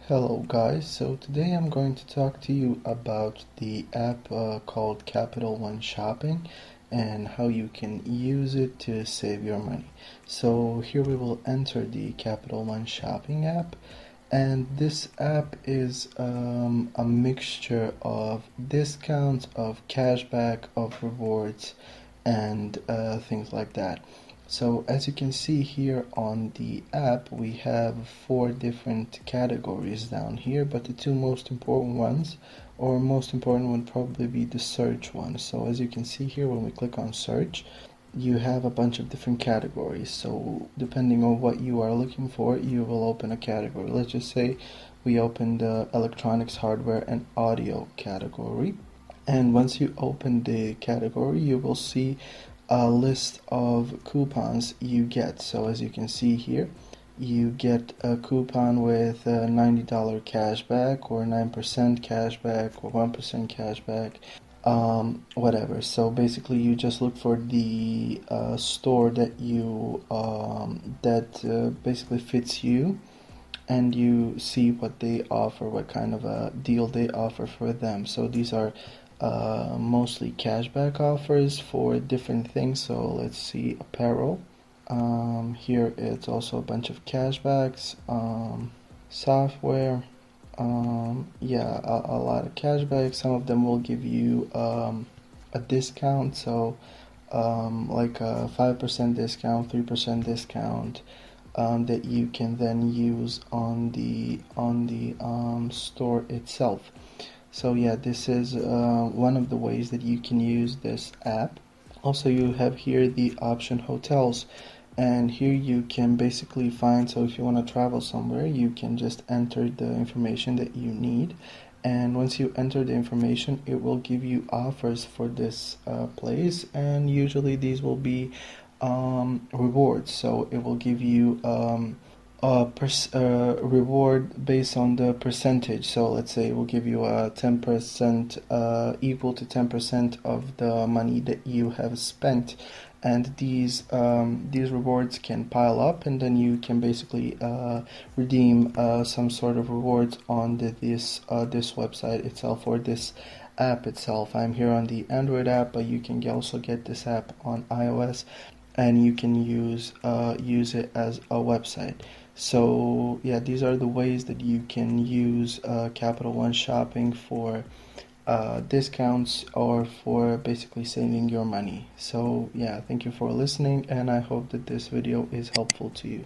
Hello guys, so today I'm going to talk to you about the app called Capital One Shopping and how you can use it to save your money. So here we will enter the Capital One Shopping app, and this app is a mixture of discounts, of cashback, of rewards, and things like that. So as you can see here on the app, we have four different categories down here, but the two most important ones, or most important, would probably be the search one. So as you can see here, when we click on search, you have a bunch of different categories. So depending on what you are looking for, you will open a category. Let's just say we open the electronics, hardware, and audio category. And once you open the category, you will see a list of coupons you get. So as you can see here, you get a coupon with a $90 cashback, or 9% cashback, or 1% cashback, whatever. So basically you just look for the store that basically fits you, and you see what they offer, what kind of a deal they offer for them. So these are mostly cashback offers for different things. So let's see, apparel. Here it's also a bunch of cashbacks. Software. Yeah, a lot of cashback. Some of them will give you a discount. So like a 5% discount, 3% discount, that you can then use on the store itself. So yeah, this is one of the ways that you can use this app. Also, you have here the option hotels, and here you can basically find, so if you want to travel somewhere, you can just enter the information that you need, and once you enter the information, it will give you offers for this place, and usually these will be rewards. So it will give you reward based on the percentage. So let's say it will give you a 10%, equal to 10% of the money that you have spent, and these rewards can pile up, and then you can basically redeem some sort of rewards on this website itself, or this app itself. I'm here on the Android app, but you can also get this app on iOS, and you can use it as a website. So yeah, these are the ways that you can use Capital One Shopping for discounts, or for basically saving your money. So yeah, thank you for listening, and I hope that this video is helpful to you.